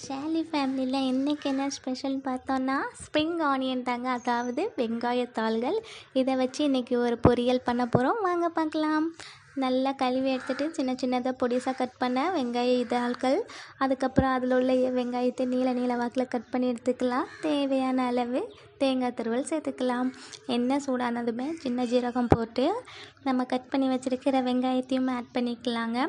ஷாலி ஃபேமிலியில் இன்றைக்கி என்ன ஸ்பெஷல்னு பார்த்தோன்னா ஸ்ப்ரிங் ஆனியன் தாங்க, அதாவது வெங்காயத்தாள்கள். இதை வச்சு இன்றைக்கி ஒரு பொரியல் பண்ண போகிறோம். வாங்க பார்க்கலாம். நல்லா கழுவி எடுத்துகிட்டு சின்ன சின்னதாக பொடிசாக கட் பண்ண வெங்காய இதாள்கள், அதுக்கப்புறம் அதில் உள்ள வெங்காயத்தை நீல வாக்கில் கட் பண்ணி எடுத்துக்கலாம். தேவையான அளவு தேங்காய் துருவல் சேர்த்துக்கலாம். எண்ணெய் சூடானதுமே சின்ன ஜீரகம் போட்டு நம்ம கட் பண்ணி வச்சுருக்கிற வெங்காயத்தையும் ஆட் பண்ணிக்கலாங்க.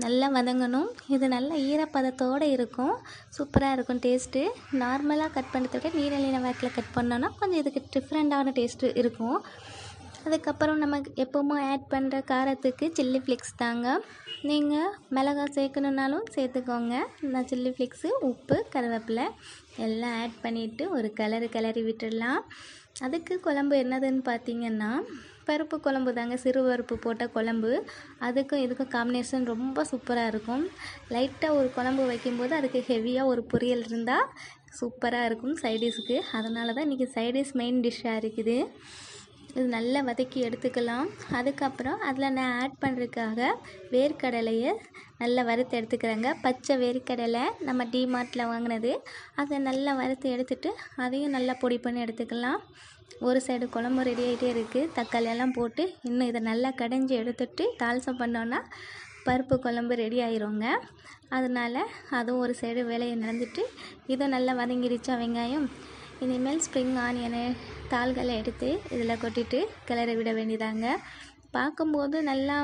நல்லா வதங்கணும். இது நல்ல ஈரப்பதத்தோடு இருக்கும், சூப்பராக இருக்கும் டேஸ்ட்டு. நார்மலாக கட் பண்ணுறத விட நீல வாக்கில் கட் பண்ணோன்னா கொஞ்சம் இதுக்கு டிஃப்ரெண்ட்டான டேஸ்ட்டு இருக்கும். அதுக்கப்புறம் நம்ம எப்போவுமே ஆட் பண்ணுற காரத்துக்கு சில்லி ஃப்ளேக்ஸ் தாங்க. நீங்கள் மிளகாய் சேர்க்கணுன்னாலும் சேர்த்துக்கோங்க. நான் சில்லி ஃப்ளேக்ஸு, உப்பு, கருவேப்பிலை எல்லாம் ஆட் பண்ணிவிட்டு ஒரு கிளறி விட்டுடலாம். அதுக்கு குழம்பு என்னதுன்னு பார்த்திங்கன்னா பருப்பு குழம்பு தாங்க, சிறு பருப்பு போட்ட குழம்பு. அதுக்கும் இதுக்கும் காம்பினேஷன் ரொம்ப சூப்பராக இருக்கும். லைட்டாக ஒரு குழம்பு வைக்கும்போது அதுக்கு ஹெவியாக ஒரு பொரியல் இருந்தால் சூப்பராக இருக்கும் சைடிஷ்க்கு. அதனால தான் இன்றைக்கி சைடிஷ் மெயின் டிஷ்ஷாக இருக்குது. இது நல்லா வதக்கி எடுத்துக்கலாம். அதுக்கப்புறம் அதில் நான் ஆட் பண்ணுறதுக்காக வேர்க்கடலையை நல்லா வறுத்து எடுத்துக்கிறேங்க. பச்சை வேர்க்கடலை நம்ம டிமார்ட்டில் வாங்கினது. அதை நல்லா வறுத்து எடுத்துகிட்டு அதையும் நல்லா பொடி பண்ணி எடுத்துக்கலாம். ஒரு சைடு குழம்பு ரெடி ஆகிட்டே இருக்குது. தக்காளி எல்லாம் போட்டு இன்னும் இதை நல்லா கடைஞ்சி எடுத்துகிட்டு தாளிசம் பண்ணோன்னா பருப்பு குழம்பு ரெடி ஆயிருங்க. அதனால் அதுவும் ஒரு சைடு வேலையை நடந்துட்டு இதை நல்லா வதங்கிடுச்சா வெங்காயம். இனிமேல் ஸ்ப்ரிங் ஆனியனு தாள்களை எடுத்து இதில் கொட்டிட்டு கிளற விட வேண்டியதாங்க. பார்க்கும்போது நல்லா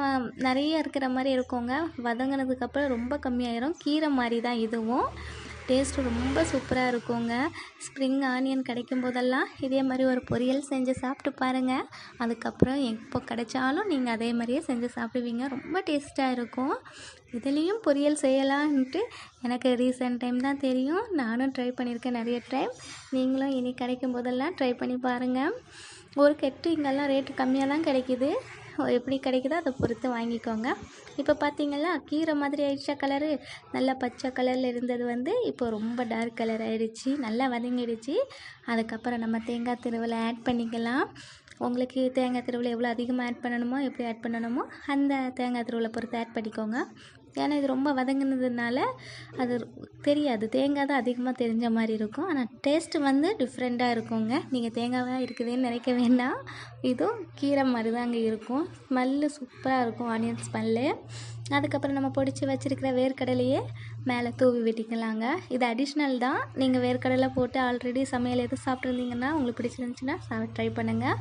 நிறைய இருக்கிற மாதிரி இருக்குங்க. வதங்கினதுக்கப்புறம் ரொம்ப கம்மியாயிரும். கீரை மாதிரி தான் இதுவும். டேஸ்ட்டு ரொம்ப சூப்பராக இருக்குங்க. ஸ்ப்ரிங் ஆனியன் கிடைக்கும் போதெல்லாம் இதே மாதிரி ஒரு பொரியல் செஞ்சு சாப்பிட்டு பாருங்கள். அதுக்கப்புறம் எப்போ கிடைச்சாலும் நீங்கள் அதே மாதிரியே செஞ்சு சாப்பிடுவீங்க. ரொம்ப டேஸ்ட்டாக இருக்கும். இதுலேயும் பொரியல் செய்யலான்ட்டு எனக்கு ரீசெண்ட் டைம் தான் தெரியும். நானும் ட்ரை பண்ணியிருக்கேன் நிறைய டைம். நீங்களும் இனி கிடைக்கும் போதெல்லாம் ட்ரை பண்ணி பாருங்கள். ஒரு கெட்டு இங்கெல்லாம் ரேட்டு கம்மியாக தான் கிடைக்கிது. எப்படி கிடைக்குதோ அதை பொறுத்து வாங்கிக்கோங்க. இப்போ பார்த்தீங்களா கீரை மாதிரி ஆயிடுச்சா கலரு. நல்லா பச்சை கலரில் இருந்தது இப்போ ரொம்ப டார்க் கலர் ஆகிடுச்சு. நல்லா வதங்கிடுச்சு. அதுக்கப்புறம் நம்ம தேங்காய் துருவலை ஆட் பண்ணிக்கலாம். உங்களுக்கு தேங்காய் துருவல் எவ்வளோ அதிகமாக ஆட் பண்ணணுமோ, எப்படி ஆட் பண்ணணுமோ அந்த தேங்காய் துருவலை பொறுத்து ஆட் பண்ணிக்கோங்க. ஏன்னா இது ரொம்ப வதங்கினதுனால அது தெரியாது, தேங்காய் தான் அதிகமாக தெரிஞ்ச மாதிரி இருக்கும். ஆனால் டேஸ்ட்டு டிஃப்ரெண்ட்டாக இருக்குங்க. நீங்கள் தேங்காவாக இருக்குதுன்னு நினைக்க வேண்டாம், இதுவும் கீரை மாதிரி தாங்க இருக்கும். ஸ்மெல்லு சூப்பராக இருக்கும், ஆனியன் ஸ்மெல்லு. அதுக்கப்புறம் நம்ம பொடிச்சு வச்சுருக்கிற வேர்க்கடலையே மேலே தூவி வெட்டிக்கலாங்க. இது அடிஷ்னல் தான். நீங்கள் வேர்க்கடலை போட்டு ஆல்ரெடி சமையல் எதுவும் சாப்பிட்ருந்தீங்கன்னா உங்களுக்கு பிடிச்சிருந்துச்சின்னா ட்ரை பண்ணுங்கள்.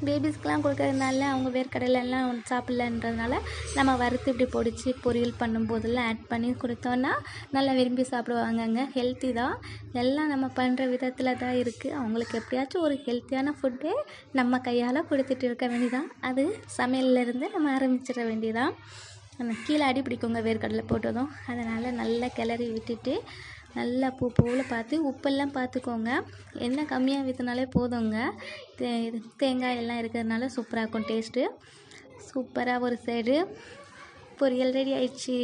பேபிஸ்க்கெலாம் கொடுக்கறதுனால அவங்க வேர்க்கடலைலாம் சாப்பிட்லன்றதுனால நம்ம வறுத்து இப்படி பொடிச்சு பொரியல் பண்ணும்போதெல்லாம் ஆட் பண்ணி கொடுத்தோன்னா நல்லா விரும்பி சாப்பிடுவாங்கங்க. ஹெல்த்தி தான். எல்லாம் நம்ம பண்ணுற விதத்தில் தான் இருக்குது. அவங்களுக்கு எப்படியாச்சும் ஒரு ஹெல்த்தியான ஃபுட்டு நம்ம கையால் கொடுத்துட்டு இருக்க வேண்டியதான். அது சமையல்லேருந்து நம்ம ஆரம்பிச்சிட வேண்டியதான். கீழே அடி பிடிக்குங்க வேர்க்கடலை போட்டதும். அதனால் நல்லா கிளறி விட்டுட்டு நல்லா பூ போல் பார்த்து உப்பெல்லாம் பார்த்துக்கோங்க. எண்ணெய் கம்மியாக ஊற்றினாலே போதுங்க. தேங்காய் எல்லாம் இருக்கிறதுனால சூப்பராக இருக்கும் டேஸ்ட்டு. சூப்பராக ஒரு சைடு பொரியல் ரெடி ஆயிடுச்சு.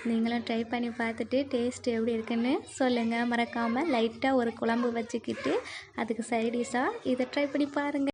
நீங்களும் ட்ரை பண்ணி பார்த்துட்டு டேஸ்ட் எப்படி இருக்குன்னு சொல்லுங்கள். மறக்காமல் லைட்டாக ஒரு குழம்பு வச்சுக்கிட்டு அதுக்கு சைடிஷாக இதை ட்ரை பண்ணி பாருங்கள்.